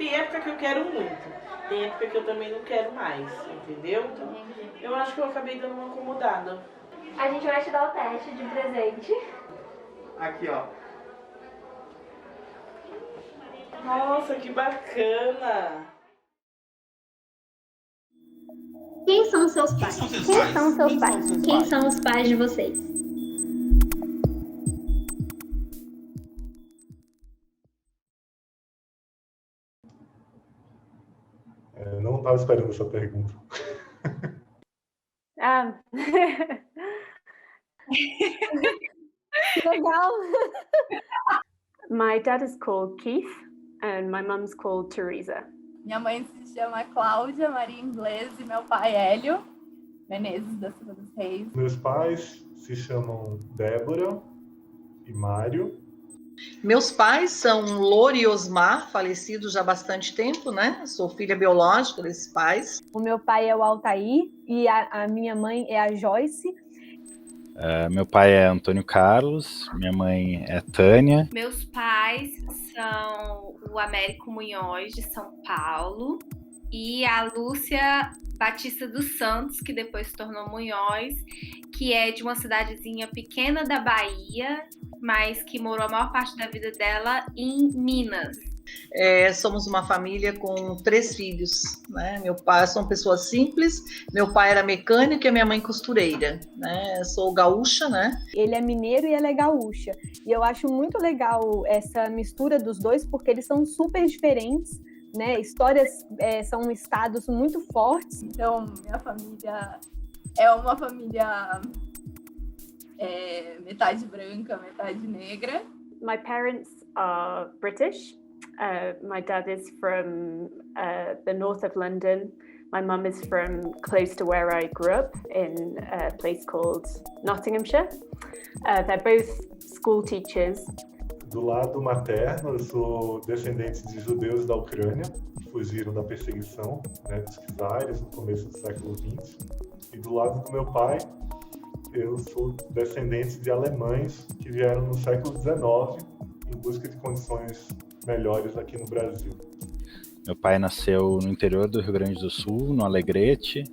tem época que eu quero muito, tem época que eu também não quero mais, entendeu? Então, eu acho que eu acabei dando uma acomodada. A gente vai te dar o teste de presente. Aqui, ó. Nossa, que bacana! Quem são seus pais? Quem são seus pais? Quem são os pais de vocês? Não estava esperando essa pergunta. Legal. My dad is called Keith and my mum's called Teresa. Minha mãe se chama Cláudia Maria Inglês e meu pai Hélio Menezes da Silva dos Reis. Meus pais se chamam Débora e Mário. Meus pais são Loure e Osmar, falecidos já há bastante tempo, né? Sou filha biológica desses pais. O meu pai é o Altair e a minha mãe é a Joyce. Meu pai é Antônio Carlos, minha mãe é Tânia. Meus pais são o Américo Munhoz, de São Paulo, e a Lúcia Batista dos Santos, que depois se tornou Munhoz, que é de uma cidadezinha pequena da Bahia, mas que morou a maior parte da vida dela em Minas. Somos uma família com 3 filhos, né? Meu pai, sou uma pessoa simples, meu pai era mecânico e a minha mãe costureira, né? Sou gaúcha, né? Ele é mineiro e ela é gaúcha. E eu acho muito legal essa mistura dos dois, porque eles são super diferentes, né? Histórias são estados muito fortes. Então, minha família é uma família metade branca, metade negra. My parents are British. My dad is from the north of London. My mum is from close to where I grew up in a place called Nottinghamshire. They're both school teachers. Do lado materno, eu sou descendente de judeus da Ucrânia, que fugiram da perseguição, né, dos czares no começo do século XX. E do lado do meu pai, eu sou descendente de alemães que vieram no século XIX em busca de condições melhores aqui no Brasil. Meu pai nasceu no interior do Rio Grande do Sul, no Alegrete,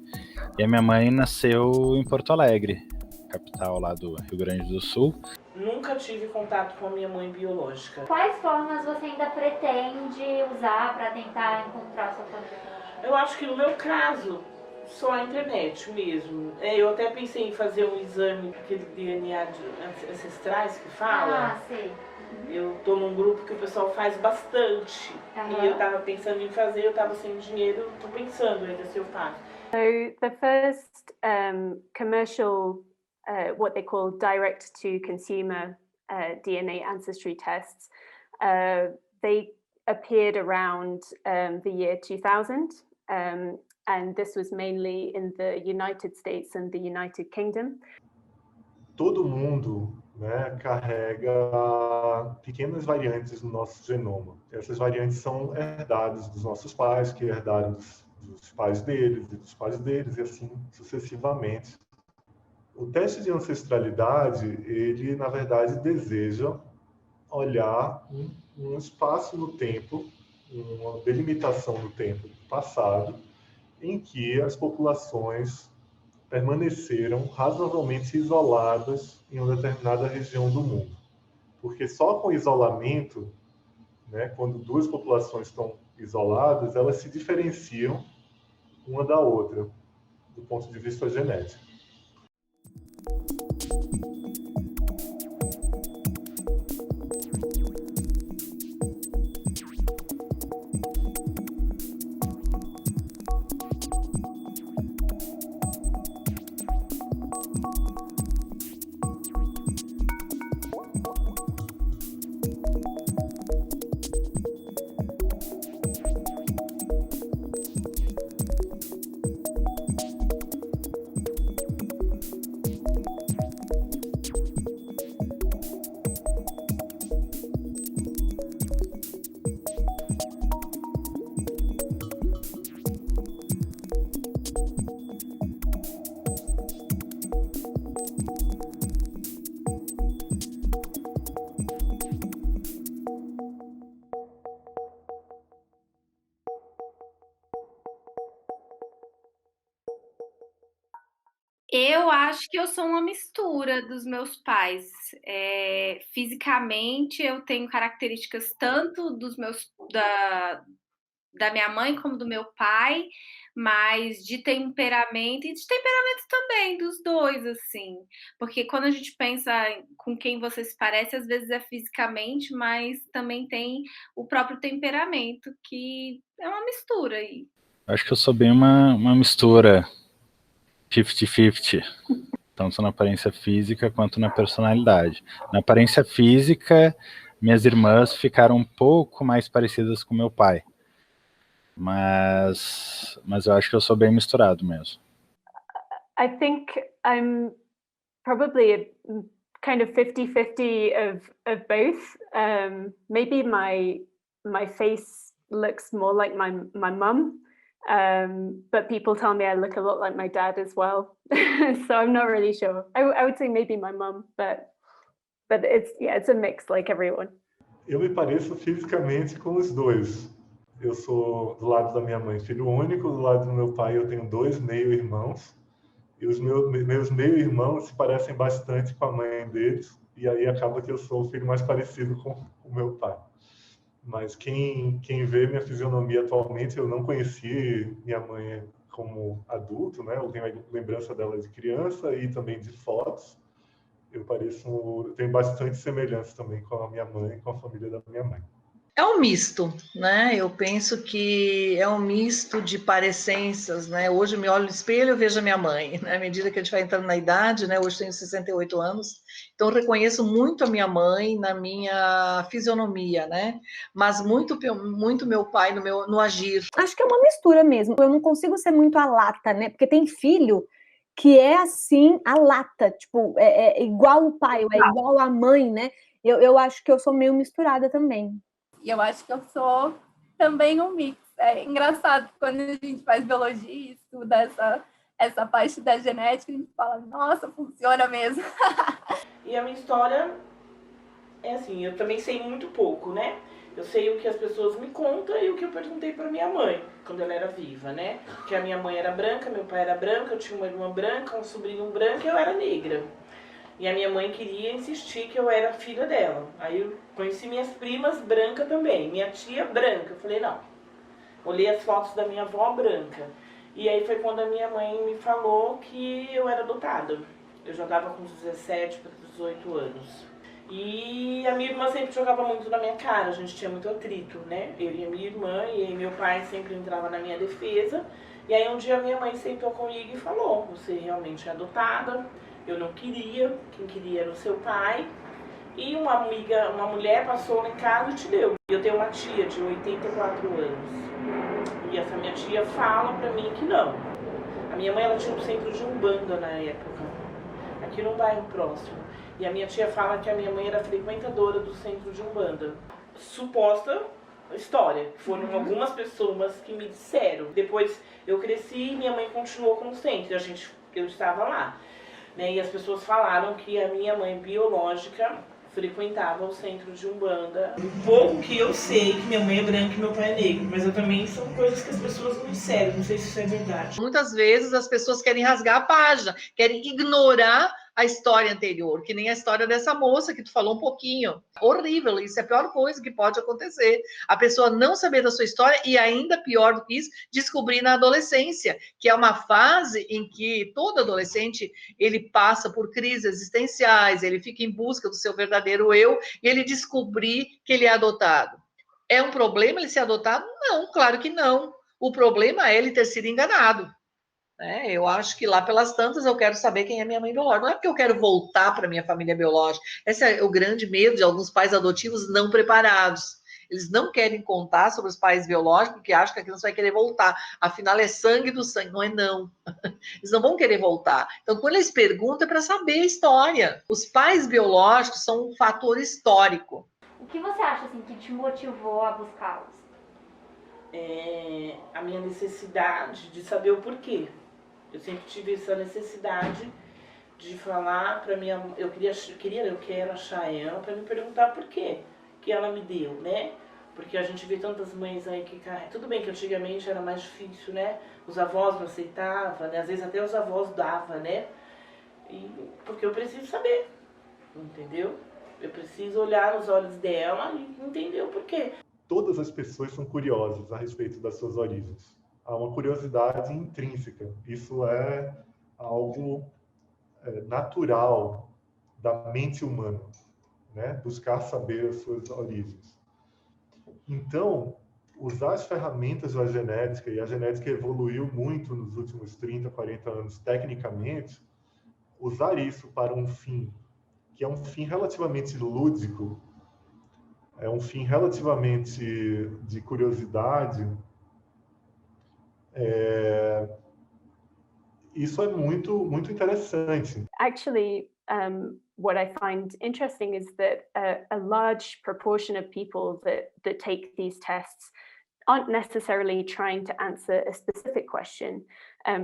e a minha mãe nasceu em Porto Alegre, capital lá do Rio Grande do Sul. Nunca tive contato com a minha mãe biológica. Quais formas você ainda pretende usar para tentar encontrar sua família biológica? Eu acho que no meu caso, só a internet mesmo. Eu até pensei em fazer um exame, aquele DNA de ancestrais que fala. Ah, sei. Eu tô num grupo que o pessoal faz bastante. E eu tava pensando em fazer, eu tava sem dinheiro, tô pensando ainda se eu faço. So the first commercial, what they call direct-to-consumer DNA ancestry tests, they appeared around the year 2000, and this was mainly in the United States and the United Kingdom. Todo mundo, né, carrega pequenas variantes no nosso genoma. Essas variantes são herdadas dos nossos pais, que herdaram dos pais deles e dos pais deles, e assim sucessivamente. O teste de ancestralidade, ele, na verdade, deseja olhar um espaço no tempo, uma delimitação no tempo passado, em que as populações permaneceram razoavelmente isoladas em uma determinada região do mundo. Porque só com isolamento, né, quando 2 populações estão isoladas, elas se diferenciam uma da outra, do ponto de vista genético. Eu acho que eu sou uma mistura dos meus pais. Fisicamente, eu tenho características tanto da minha mãe como do meu pai, mas de temperamento e de temperamento também dos dois, assim. Porque quando a gente pensa com quem você se parece, às vezes é fisicamente, mas também tem o próprio temperamento, que é uma mistura aí. Acho que eu sou bem uma mistura 50-50, tanto na aparência física quanto na personalidade. Na aparência física, minhas irmãs ficaram um pouco mais parecidas com meu pai. Mas eu acho que eu sou bem misturado mesmo. I think I'm probably kind of 50-50 of both. Maybe my face looks more like my mum, but people tell me I look a lot like my dad as well. So I'm not really sure. I would say maybe my mum, but it's a mix like everyone. Eu me pareço fisicamente com os dois. Eu sou, do lado da minha mãe, filho único, do lado do meu pai eu tenho 2 meio-irmãos, e os meus meio-irmãos se parecem bastante com a mãe deles, e aí acaba que eu sou o filho mais parecido com o meu pai. Mas quem vê minha fisionomia atualmente, eu não conheci minha mãe como adulto, né? Eu tenho a lembrança dela de criança e também de fotos. Eu tenho bastante semelhança também com a minha mãe, com a família da minha mãe. É um misto, né? Eu penso que é um misto de parecenças, né? Hoje eu me olho no espelho e vejo a minha mãe, né? À medida que a gente vai entrando na idade, né? Hoje tenho 68 anos, então eu reconheço muito a minha mãe na minha fisionomia, né? Mas muito meu pai no agir. Acho que é uma mistura mesmo. Eu não consigo ser muito a lata, né? Porque tem filho que é assim, a lata, tipo, é igual o pai, é igual a mãe, né? Eu acho que eu sou meio misturada também. E eu acho que eu sou também um mix. É engraçado, quando a gente faz biologia e estuda essa parte da genética, a gente fala, nossa, funciona mesmo. E a minha história é assim, eu também sei muito pouco, né? Eu sei o que as pessoas me contam e o que eu perguntei para minha mãe, quando ela era viva, né? Que a minha mãe era branca, meu pai era branco, eu tinha uma irmã branca, um sobrinho branco e eu era negra. E a minha mãe queria insistir que eu era filha dela. Aí eu conheci minhas primas brancas também. Minha tia branca. Eu falei, não. Olhei as fotos da minha avó branca. E aí foi quando a minha mãe me falou que eu era adotada. Eu já estava com 17 para 18 anos. E a minha irmã sempre jogava muito na minha cara. A gente tinha muito atrito, né? Eu e a minha irmã. E aí meu pai sempre entrava na minha defesa. E aí um dia a minha mãe sentou comigo e falou, você realmente é adotada. Eu não queria, quem queria era o seu pai. E uma mulher passou lá em casa e te deu. Eu tenho uma tia de 84 anos. E essa minha tia fala pra mim que não. A minha mãe, ela tinha um centro de Umbanda na época, aqui no bairro próximo. E a minha tia fala que a minha mãe era frequentadora do centro de Umbanda. Suposta história. Foram algumas pessoas que me disseram. Depois eu cresci e minha mãe continuou com o centro. Eu estava lá. Né, e as pessoas falaram que a minha mãe biológica frequentava o centro de Umbanda. Um pouco que eu sei que minha mãe é branca e meu pai é negro, mas eu também são coisas que as pessoas me disseram, não sei se isso é verdade. Muitas vezes as pessoas querem rasgar a página, querem ignorar a história anterior, que nem a história dessa moça que tu falou um pouquinho. Horrível, isso é a pior coisa que pode acontecer. A pessoa não saber da sua história e ainda pior do que isso, descobrir na adolescência, que é uma fase em que todo adolescente, ele passa por crises existenciais, ele fica em busca do seu verdadeiro eu e ele descobrir que ele é adotado. É um problema ele ser adotado? Não, claro que não. O problema é ele ter sido enganado. Eu acho que lá pelas tantas eu quero saber quem é minha mãe biológica. Não é porque eu quero voltar para minha família biológica. Esse é o grande medo de alguns pais adotivos não preparados. Eles não querem contar sobre os pais biológicos porque acham que a criança vai querer voltar. Afinal, é sangue do sangue. Não é não. Eles não vão querer voltar. Então, quando eles perguntam, é para saber a história. Os pais biológicos são um fator histórico. O que você acha assim, que te motivou a buscá-los? A minha necessidade de saber o porquê. Eu sempre tive essa necessidade de falar para minha... Eu quero achar ela para me perguntar por quê que ela me deu, né? Porque a gente vê tantas mães aí que... Tudo bem que antigamente era mais difícil, né? Os avós não aceitavam, né? Às vezes até os avós davam, né? Porque eu preciso saber, entendeu? Eu preciso olhar nos olhos dela e entender o porquê. Todas as pessoas são curiosas a respeito das suas origens. Há uma curiosidade intrínseca. Isso é algo natural da mente humana, né? Buscar saber as suas origens. Então, usar as ferramentas da genética, e a genética evoluiu muito nos últimos 30, 40 anos tecnicamente, usar isso para um fim, que é um fim relativamente lúdico, é um fim relativamente de curiosidade, isso é muito interessante. Actually, what I find interesting is that a large proportion of people that take these tests aren't necessarily trying to answer a specific question.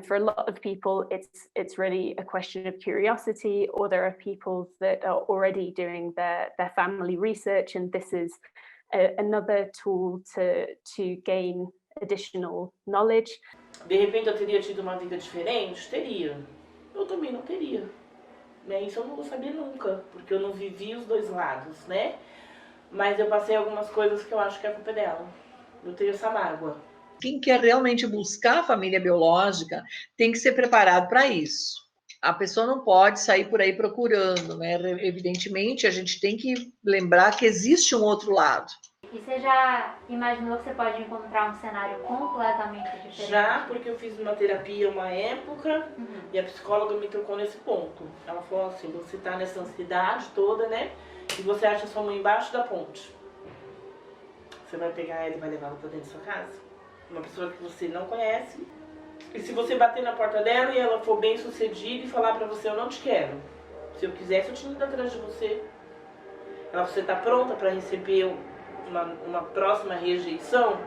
For a lot of people, it's really a question of curiosity, or there are people that are already doing their family research, and this is another tool to gain additional knowledge. De repente eu teria tido uma vida diferente? Teria. Eu também não teria. Né? Isso eu não vou saber nunca, porque eu não vivi os dois lados, né? Mas eu passei algumas coisas que eu acho que é culpa dela. Eu tenho essa mágoa. Quem quer realmente buscar a família biológica tem que ser preparado para isso. A pessoa não pode sair por aí procurando, né? Evidentemente, a gente tem que lembrar que existe um outro lado. E você já imaginou que você pode encontrar um cenário completamente diferente? Já, porque eu fiz uma terapia uma época, e a psicóloga me tocou nesse ponto. Ela falou assim, você tá nessa ansiedade toda, né? E você acha sua mãe embaixo da ponte. Você vai pegar ela e vai levar ela pra dentro da sua casa? Uma pessoa que você não conhece. E se você bater na porta dela e ela for bem sucedida e falar pra você, eu não te quero. Se eu quisesse, eu tinha ido atrás de você. Você tá pronta pra receber uma próxima rejeição?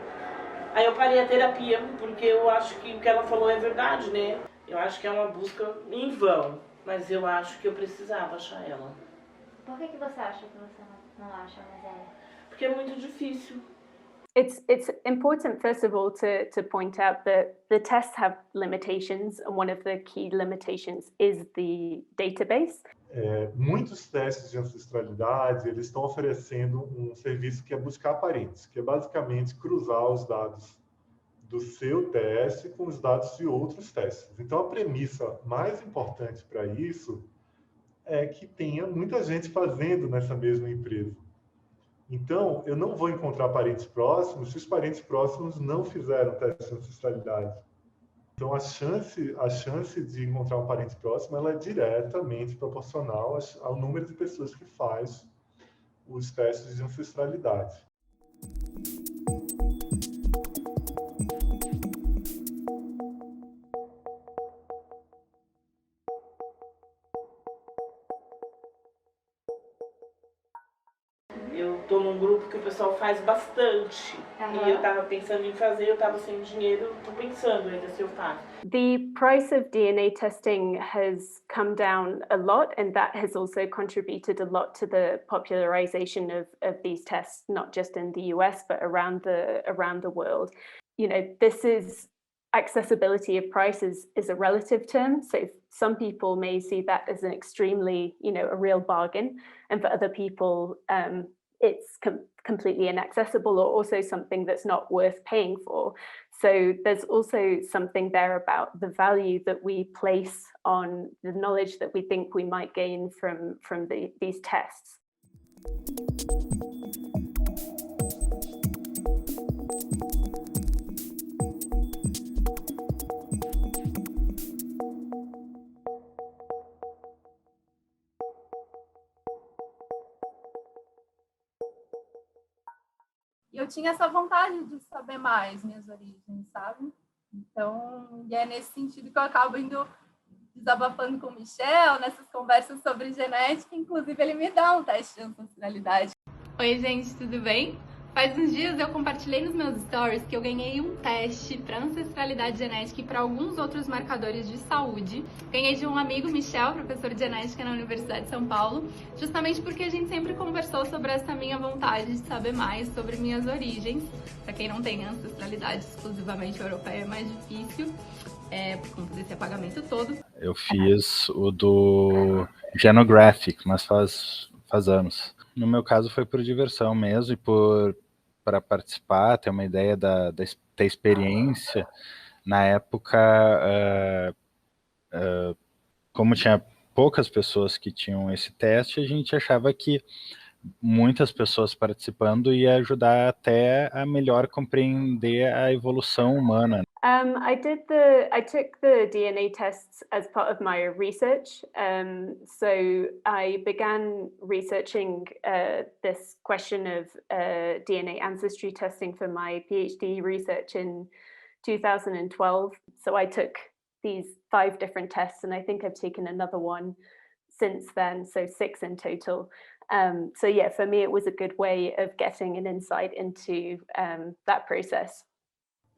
Aí eu parei a terapia, porque eu acho que o que ela falou é verdade, né? Eu acho que é uma busca em vão, mas eu acho que eu precisava achar ela. Por que você acha que você não acha mais ela? Porque é muito difícil. It's important, first of all, to point out that the tests have limitations, and one of the key limitations is the database. Muitos testes de ancestralidade, eles estão oferecendo um serviço que é buscar parentes, que é basicamente cruzar os dados do seu teste com os dados de outros testes. Então, a premissa mais importante para isso é que tenha muita gente fazendo nessa mesma empresa. Então, eu não vou encontrar parentes próximos se os parentes próximos não fizeram teste de ancestralidade. Então, a chance de encontrar um parente próximo, ela é diretamente proporcional ao número de pessoas que faz os testes de ancestralidade. Eu estou num grupo que o pessoal faz bastante. E eu estava pensando em fazer, eu estava sem dinheiro, estou pensando ainda se eu faço. The price of DNA testing has come down a lot, and that has also contributed a lot to the popularization of these tests, not just in the US, but around the world. You know, this is accessibility of prices is a relative term. So some people may see that as an extremely, a real bargain. And for other people, it's completely inaccessible, or also something that's not worth paying for. So there's also something there about the value that we place on the knowledge that we think we might gain from these tests. Eu tinha essa vontade de saber mais minhas origens, sabe? Então, é nesse sentido que eu acabo indo desabafando com o Michel, nessas conversas sobre genética, inclusive ele me dá um teste de ancestralidade. Oi, gente, tudo bem? Faz uns dias eu compartilhei nos meus stories que eu ganhei um teste para ancestralidade genética e para alguns outros marcadores de saúde. Ganhei de um amigo, Michel, professor de genética na Universidade de São Paulo, justamente porque a gente sempre conversou sobre essa minha vontade de saber mais sobre minhas origens. Para quem não tem ancestralidade exclusivamente europeia é mais difícil. por conta desse apagamento todo. Eu fiz o do Genographic, mas faz anos. No meu caso foi por diversão mesmo e para participar, ter uma ideia ter experiência. Na época, como tinha poucas pessoas que tinham esse teste, a gente achava que muitas pessoas participando ia ajudar até a melhor compreender a evolução humana. I took the DNA tests as part of my research. So I began researching this question of DNA ancestry testing for my PhD research in 2012. So I took these 5 different tests, and I think I've taken another one since then, so 6 in total. So yeah, for me, it was a good way of getting an insight into that process.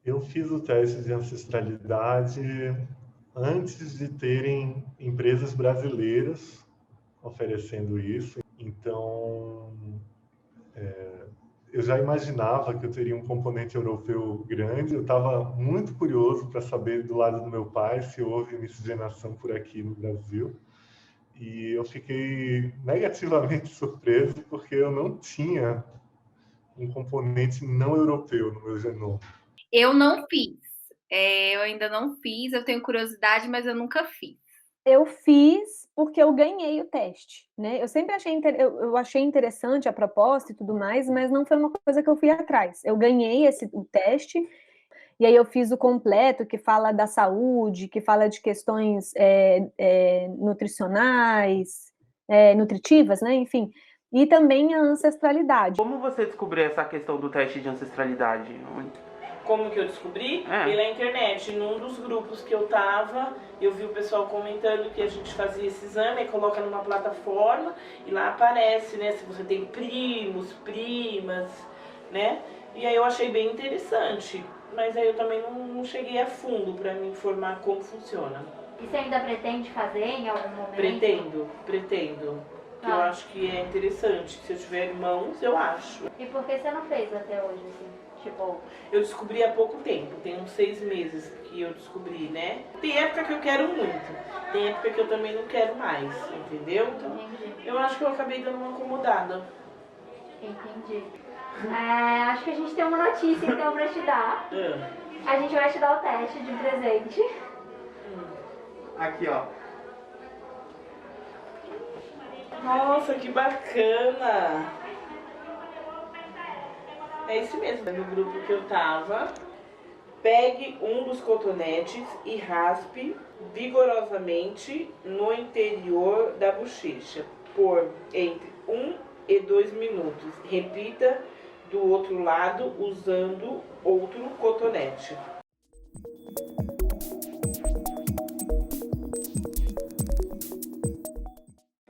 Eu fiz o teste de ancestralidade antes de terem empresas brasileiras oferecendo isso. Então, eu já imaginava que eu teria um componente europeu grande. Eu estava muito curioso para saber do lado do meu pai se houve miscigenação por aqui no Brasil. E eu fiquei negativamente surpreso porque eu não tinha um componente não europeu no meu genoma. Eu não fiz. Eu ainda não fiz. Eu tenho curiosidade, mas eu nunca fiz. Eu fiz porque eu ganhei o teste, né? Eu sempre achei interessante a proposta e tudo mais, mas não foi uma coisa que eu fui atrás. Eu ganhei o teste e aí eu fiz o completo, que fala da saúde, que fala de questões nutricionais, nutritivas, né? Enfim, e também a ancestralidade. Como você descobriu essa questão do teste de ancestralidade? Como que eu descobri? Pela internet. Num dos grupos que eu tava, eu vi o pessoal comentando que a gente fazia esse exame, coloca numa plataforma e lá aparece, né, se você tem primos, primas, né? E aí eu achei bem interessante, mas aí eu também não cheguei a fundo para me informar como funciona. E você ainda pretende fazer em algum momento? Pretendo. Eu acho que é interessante. Se eu tiver irmãos, eu acho. E por que você não fez até hoje, assim? Tipo... Eu descobri há pouco tempo, tem uns 6 meses que eu descobri, né? Tem época que eu quero muito, tem época que eu também não quero mais, entendeu? Então, eu acho que eu acabei dando uma acomodada. Entendi. Acho que a gente tem uma notícia então pra te dar. A gente vai te dar o teste de presente. Aqui, ó. Nossa, que bacana! É esse mesmo, no grupo que eu tava. Pegue um dos cotonetes e raspe vigorosamente no interior da bochecha por entre 1 e 2 minutos. Repita do outro lado usando outro cotonete.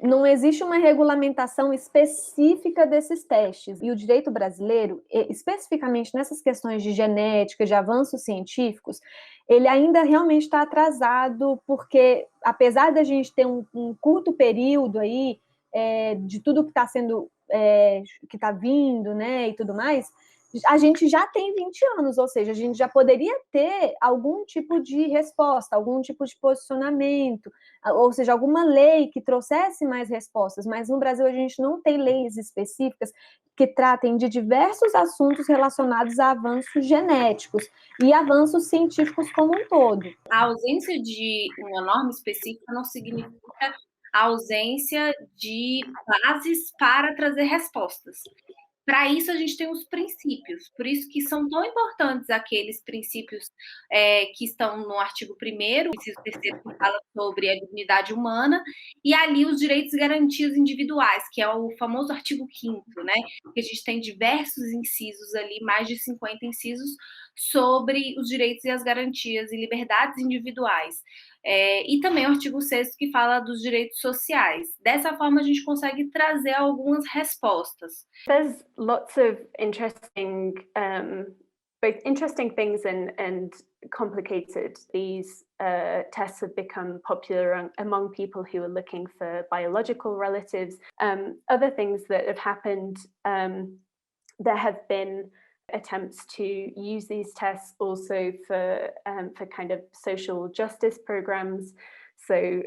Não existe uma regulamentação específica desses testes. E o direito brasileiro, especificamente nessas questões de genética, de avanços científicos, ele ainda realmente está atrasado, porque apesar da gente ter um curto período aí de tudo que está sendo, que está vindo, né, e tudo mais, a gente já tem 20 anos, ou seja, a gente já poderia ter algum tipo de resposta, algum tipo de posicionamento, ou seja, alguma lei que trouxesse mais respostas, mas no Brasil a gente não tem leis específicas que tratem de diversos assuntos relacionados a avanços genéticos e avanços científicos como um todo. A ausência de uma norma específica não significa a ausência de bases para trazer respostas. Para isso, a gente tem os princípios, por isso que são tão importantes aqueles princípios que estão no artigo 1º, inciso 3º, que fala sobre a dignidade humana, e ali os direitos e garantias individuais, que é o famoso artigo 5º, né? Que a gente tem diversos incisos ali, mais de 50 incisos, sobre os direitos e as garantias e liberdades individuais. E também o artigo 6º que fala dos direitos sociais. Dessa forma, a gente consegue trazer algumas respostas. There's lots of interesting, both interesting things and complicated. These tests have become popular among people who are looking for biological relatives. Other things that have happened, there have been attempts to use these tests also for kind of social justice programs. So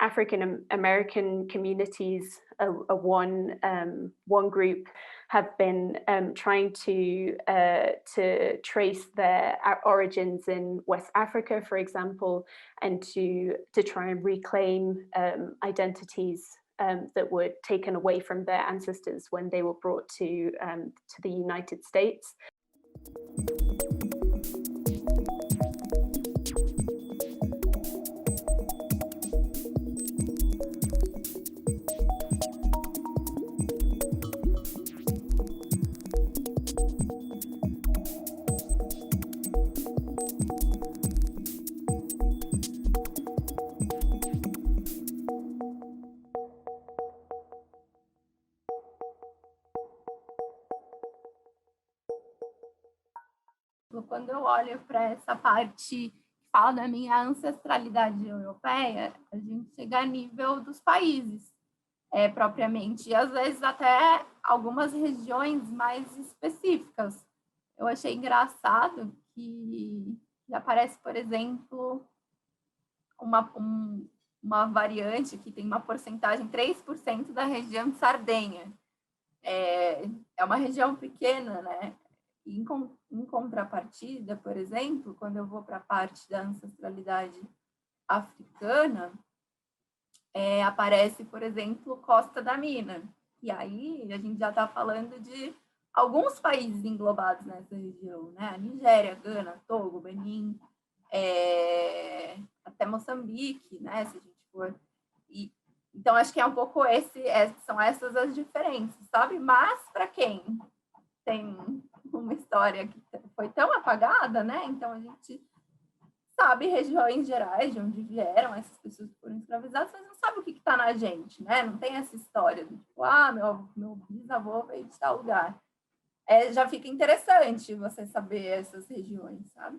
African American communities are one group have been trying to trace their origins in West Africa, for example, and to try and reclaim identities that were taken away from their ancestors when they were brought to the United States. Quando eu olho para essa parte que fala da minha ancestralidade europeia, a gente chega a nível dos países, propriamente, e às vezes até algumas regiões mais específicas. Eu achei engraçado que aparece, por exemplo, uma variante que tem uma porcentagem, 3% da região de Sardenha. É uma região pequena, né? Em contrapartida, por exemplo, quando eu vou para a parte da ancestralidade africana, aparece, por exemplo, Costa da Mina. E aí a gente já está falando de alguns países englobados nessa região, né? A Nigéria, Gana, Togo, Benin, até Moçambique, né? Se a gente for. Então, acho que é um pouco são essas as diferenças, sabe? Mas, para quem tem uma história que foi tão apagada, né? Então, a gente sabe regiões gerais de onde vieram essas pessoas que foram escravizadas, mas não sabe o que está na gente, né? Não tem essa história do tipo, meu bisavô veio de tal lugar. Já fica interessante você saber essas regiões, sabe?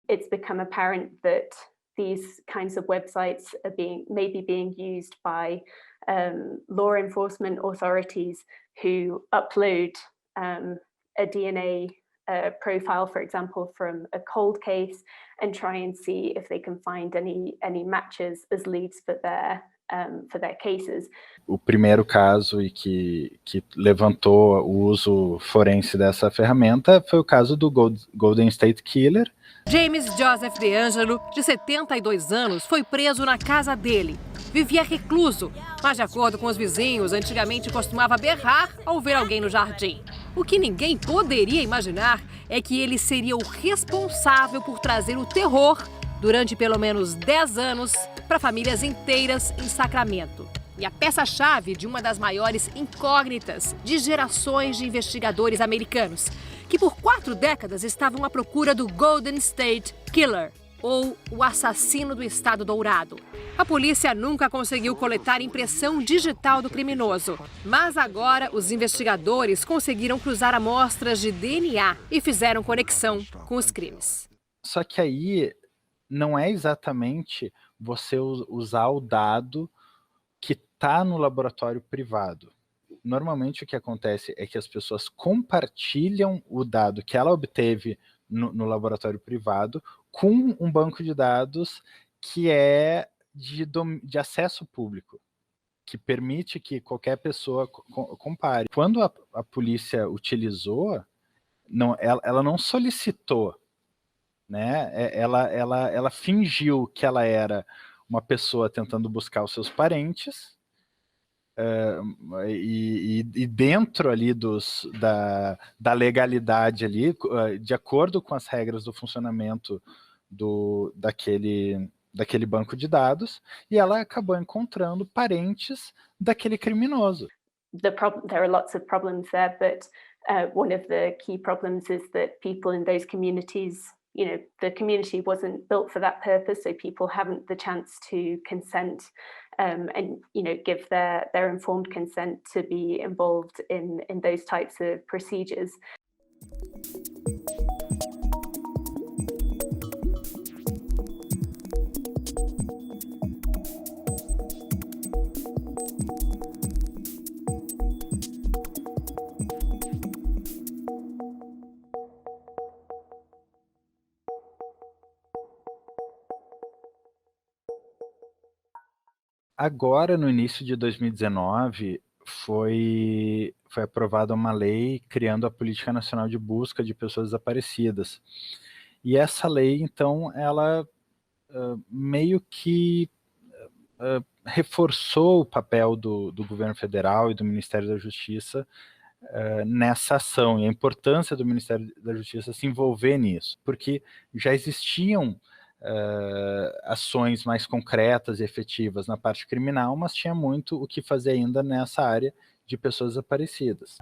It's become apparent that these kinds of websites are maybe being used by law enforcement authorities who upload a DNA profile, for example, from a cold case, and try and see if they can find any matches as leads for their cases. O primeiro caso e que levantou o uso forense dessa ferramenta foi o caso do Golden State Killer. James Joseph DeAngelo, de 72 anos, foi preso na casa dele. Vivia recluso, mas de acordo com os vizinhos, antigamente costumava berrar ao ver alguém no jardim. O que ninguém poderia imaginar é que ele seria o responsável por trazer o terror durante pelo menos 10 anos para famílias inteiras em Sacramento. E a peça-chave de uma das maiores incógnitas de gerações de investigadores americanos, que por 4 décadas estavam à procura do Golden State Killer, ou o assassino do Estado Dourado. A polícia nunca conseguiu coletar impressão digital do criminoso, mas agora os investigadores conseguiram cruzar amostras de DNA e fizeram conexão com os crimes. Só que aí não é exatamente você usar o dado que está no laboratório privado. Normalmente o que acontece é que as pessoas compartilham o dado que ela obteve no laboratório privado com um banco de dados que é de acesso público. que permite que qualquer pessoa compare. Quando a polícia utilizou, ela não solicitou, né? Ela fingiu que ela era uma pessoa tentando buscar os seus parentes, e dentro ali da legalidade ali, de acordo com as regras do funcionamento daquele banco de dados, e ela acabou encontrando parentes daquele criminoso. There are lots of problems there, but one of the key problems is that people in those communities, the community wasn't built for that purpose, so people haven't the chance to consent and give their informed consent to be involved in those types of procedures. Agora, no início de 2019, foi aprovada uma lei criando a Política Nacional de Busca de Pessoas Desaparecidas. E essa lei, então, ela meio que reforçou o papel do governo federal e do Ministério da Justiça nessa ação, e a importância do Ministério da Justiça se envolver nisso, porque já existiam ações mais concretas e efetivas na parte criminal, mas tinha muito o que fazer ainda nessa área de pessoas desaparecidas.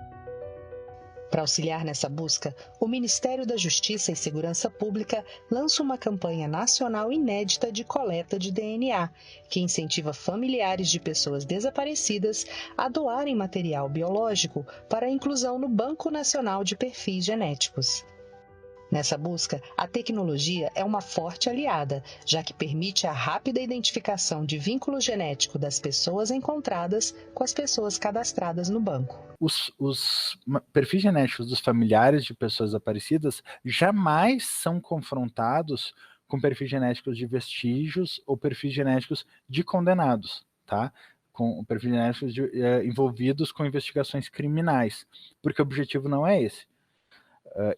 Para auxiliar nessa busca, o Ministério da Justiça e Segurança Pública lança uma campanha nacional inédita de coleta de DNA, que incentiva familiares de pessoas desaparecidas a doarem material biológico para a inclusão no Banco Nacional de Perfis Genéticos. Nessa busca, a tecnologia é uma forte aliada, já que permite a rápida identificação de vínculo genético das pessoas encontradas com as pessoas cadastradas no banco. Os perfis genéticos dos familiares de pessoas desaparecidas jamais são confrontados com perfis genéticos de vestígios ou perfis genéticos de condenados, tá? Com perfis genéticos envolvidos com investigações criminais, porque o objetivo não é esse.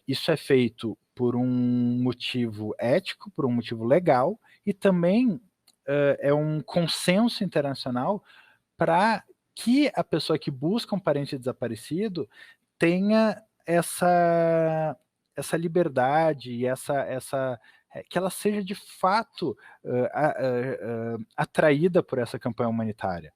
Isso é feito por um motivo ético, por um motivo legal, e também é um consenso internacional para que a pessoa que busca um parente desaparecido tenha essa liberdade e que ela seja de fato atraída por essa campanha humanitária.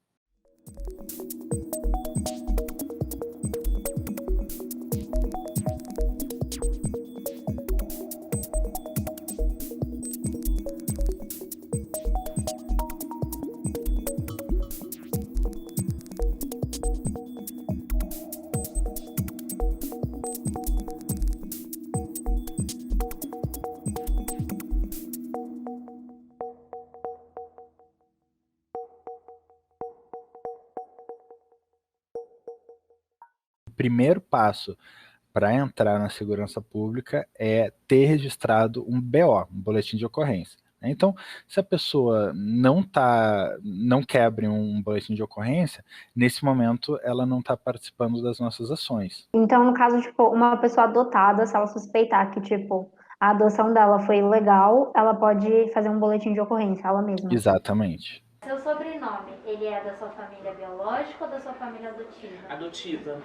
O primeiro passo para entrar na segurança pública é ter registrado um BO, um boletim de ocorrência. Então, se a pessoa não quebra um boletim de ocorrência, nesse momento ela não está participando das nossas ações. Então, no caso, uma pessoa adotada, se ela suspeitar que, a adoção dela foi ilegal, ela pode fazer um boletim de ocorrência, ela mesma. Exatamente. Seu sobrenome, ele é da sua família biológica ou da sua família adotiva? Adotiva.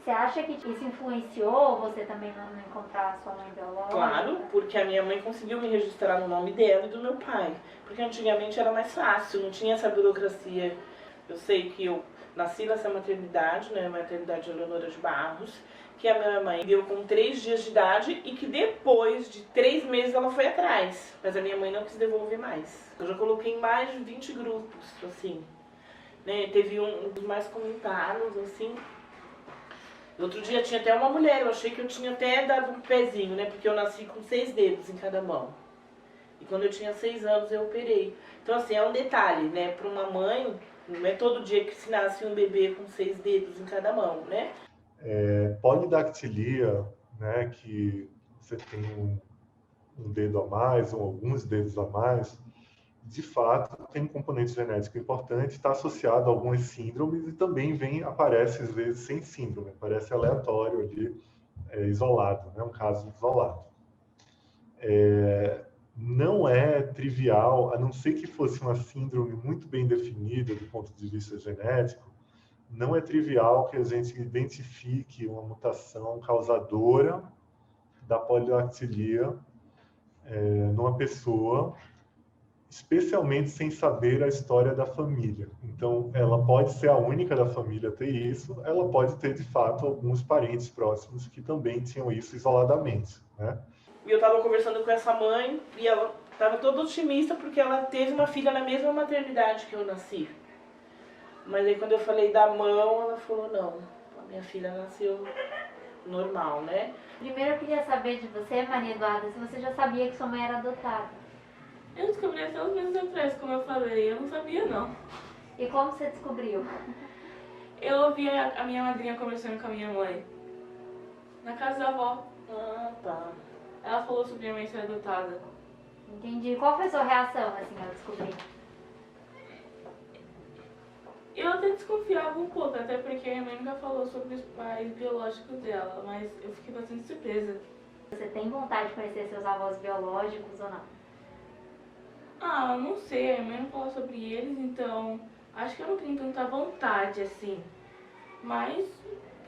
Você acha que isso influenciou você também não encontrar a sua mãe biológica? Claro, porque a minha mãe conseguiu me registrar no nome dela e do meu pai. Porque antigamente era mais fácil, não tinha essa burocracia. Eu sei que eu nasci nessa maternidade, né, maternidade Eleonora de Barros, que a minha mãe deu com 3 dias de idade e que depois de 3 meses ela foi atrás. Mas a minha mãe não quis devolver mais. Eu já coloquei em mais de 20 grupos, assim. Né, teve um dos mais comentados, assim. Outro dia tinha até uma mulher, eu achei que eu tinha até dado um pezinho, né? Porque eu nasci com 6 dedos em cada mão. E quando eu tinha 6 anos eu operei. Então assim, é um detalhe, né? Para uma mãe, não é todo dia que se nasce um bebê com 6 dedos em cada mão, né? Polidactilia, né? Que você tem um dedo a mais ou alguns dedos a mais, de fato, tem um componente genético importante, está associado a algumas síndromes e também aparece, às vezes, sem síndrome, aparece aleatório ali, isolado, né? Um caso isolado. Não é trivial, a não ser que fosse uma síndrome muito bem definida do ponto de vista genético, não é trivial que a gente identifique uma mutação causadora da polidactilia numa pessoa, especialmente sem saber a história da família. Então, ela pode ser a única da família a ter isso, ela pode ter, de fato, alguns parentes próximos que também tinham isso isoladamente, né? E eu estava conversando com essa mãe e ela estava toda otimista porque ela teve uma filha na mesma maternidade que eu nasci. Mas aí quando eu falei da mão, ela falou, não, a minha filha nasceu normal, né? Primeiro eu queria saber de você, Maria Eduarda, se você já sabia que sua mãe era adotada. Eu descobri até uns meses atrás, como eu falei, eu não sabia não. E como você descobriu? Eu ouvi a minha madrinha conversando com a minha mãe, na casa da avó. Ah, tá. Ela falou sobre a minha mãe ser adotada. Entendi. Qual foi a sua reação, assim, ao descobrir? Eu até desconfiava um pouco, até porque minha mãe nunca falou sobre os pais biológicos dela, mas eu fiquei bastante surpresa. Você tem vontade de conhecer seus avós biológicos ou não? Ah, não sei, a minha mãe não falou sobre eles, então acho que eu não tenho tanta vontade, assim. Mas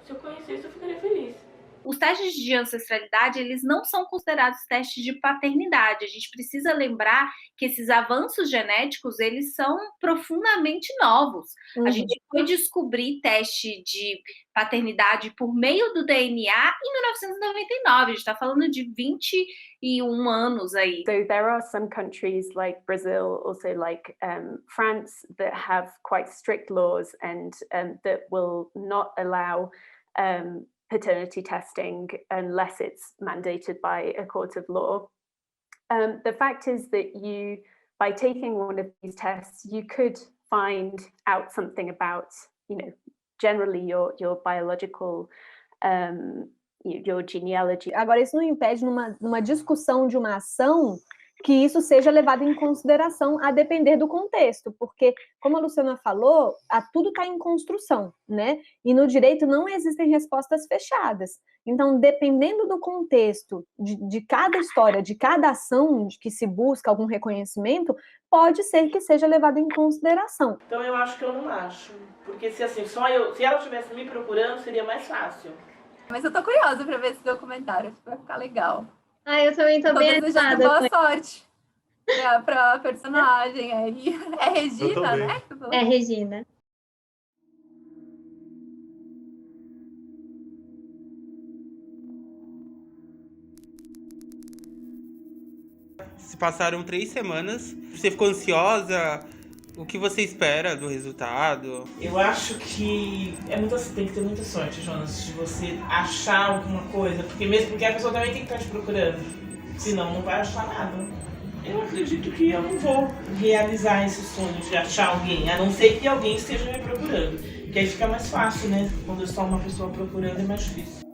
se eu conhecesse, eu ficaria feliz. Os testes de ancestralidade, eles não são considerados testes de paternidade. A gente precisa lembrar que esses avanços genéticos, eles são profundamente novos. A gente foi descobrir teste de paternidade por meio do DNA em 1999. A gente está falando de 21 anos aí. So there are some countries like Brazil, also like France, that have quite strict laws and that will not allow paternity testing unless it's mandated by a court of law. The fact is that by taking one of these tests, you could find out something about, generally your biological, your genealogy. Agora, isso não impede, numa discussão de uma ação, que isso seja levado em consideração a depender do contexto, porque, como a Luciana falou, tudo está em construção, né? E no direito não existem respostas fechadas. Então, dependendo do contexto, de cada história, de cada ação de que se busca algum reconhecimento, pode ser que seja levado em consideração. Então, eu acho que eu não acho. Porque se assim, se ela estivesse me procurando, seria mais fácil. Mas eu tô curiosa para ver esse documentário, acho que vai ficar legal. Eu também tô bem desejando boa sorte pra personagem aí. É Regina, né? É Regina. Se passaram 3 semanas, você ficou ansiosa? O que você espera do resultado? Eu acho que tem que ter muita sorte, Jonas, de você achar alguma coisa, porque a pessoa também tem que estar te procurando, senão não vai achar nada. Eu acredito que eu não vou realizar esse sonho de achar alguém, a não ser que alguém esteja me procurando, que aí fica mais fácil, né? Quando é só uma pessoa procurando é mais difícil.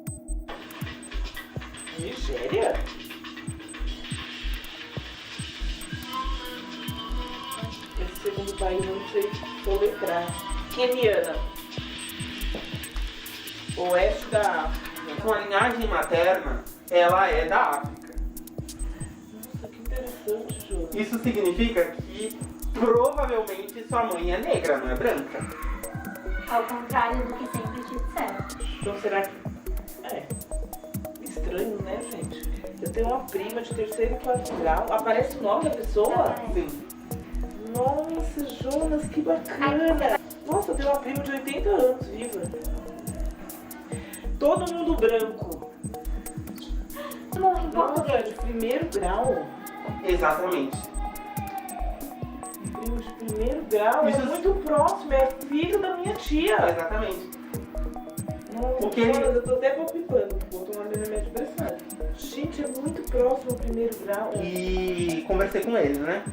Nigéria? Segundo país, não sei soletrar. Queniana. Oeste da África. Sua linhagem materna, ela é da África. Nossa, que interessante, Jô. Isso significa que provavelmente sua mãe é negra, não é branca. Ao contrário do que sempre te disseram. Então será que... estranho, né, gente? Eu tenho uma prima de 3º e 4º grau. Aparece o nome da pessoa? Sim. Nossa, Jonas, que bacana! Nossa, eu tenho uma prima de 80 anos, viva. Todo mundo branco. Nossa, de 1º grau? Exatamente. Primo de 1º grau? Isso é muito próximo, é filho da minha tia. Exatamente. Nossa, eu tô até palpitando, vou tomar meu remédio de pressão. Gente, é muito próximo ao 1º grau. E conversei com eles, né?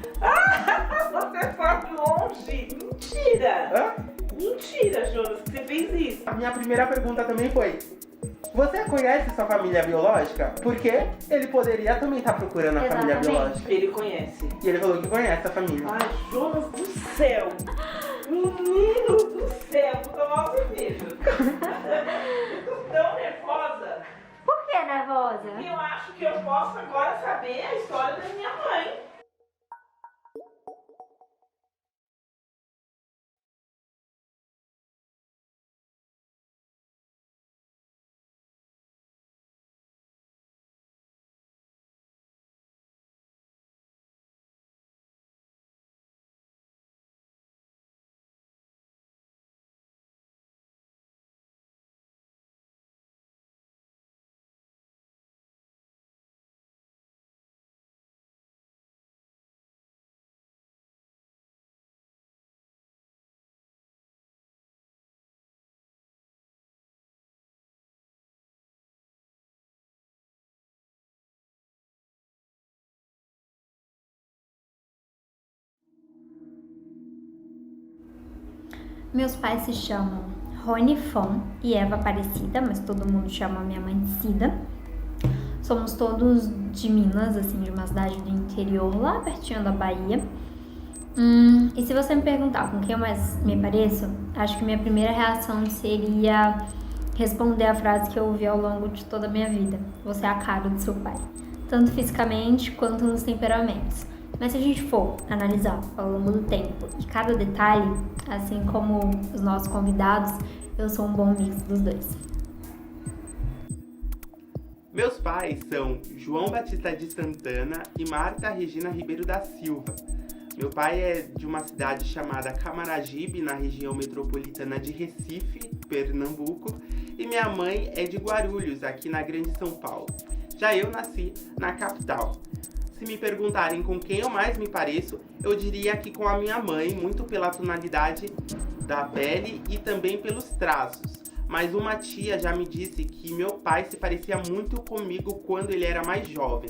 Você foi longe! Mentira! Hã? Mentira, Jonas, que você fez isso. A minha primeira pergunta também foi: Você conhece sua família biológica? Porque ele poderia também estar procurando a família biológica. Ele conhece. E ele falou que conhece a família. Ai, Jonas do céu! Menino do céu! Vou tomar uma cerveja. Eu tô tão nervosa. Por que nervosa? Eu acho que eu posso agora saber a história da minha mãe. Meus pais se chamam Rony Fon e Eva Aparecida, mas todo mundo chama minha mãe de Cida. Somos todos de Minas, assim, de uma cidade do interior, lá pertinho da Bahia. E se você me perguntar com quem eu mais me pareço, acho que minha primeira reação seria responder a frase que eu ouvi ao longo de toda a minha vida. Você é a cara do seu pai, tanto fisicamente quanto nos temperamentos. Mas se a gente for analisar ao longo do tempo e cada detalhe, assim como os nossos convidados, eu sou um bom mix dos dois. Meus pais são João Batista de Santana e Marta Regina Ribeiro da Silva. Meu pai é de uma cidade chamada Camaragibe, na região metropolitana de Recife, Pernambuco, e minha mãe é de Guarulhos, aqui na Grande São Paulo. Já eu nasci na capital. Se me perguntarem com quem eu mais me pareço, eu diria que com a minha mãe, muito pela tonalidade da pele e também pelos traços. Mas uma tia já me disse que meu pai se parecia muito comigo quando ele era mais jovem.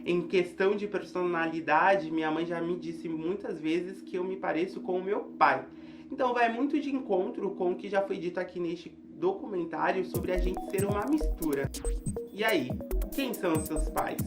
Em questão de personalidade, minha mãe já me disse muitas vezes que eu me pareço com o meu pai. Então vai muito de encontro com o que já foi dito aqui neste documentário sobre a gente ser uma mistura. E aí, quem são os seus pais?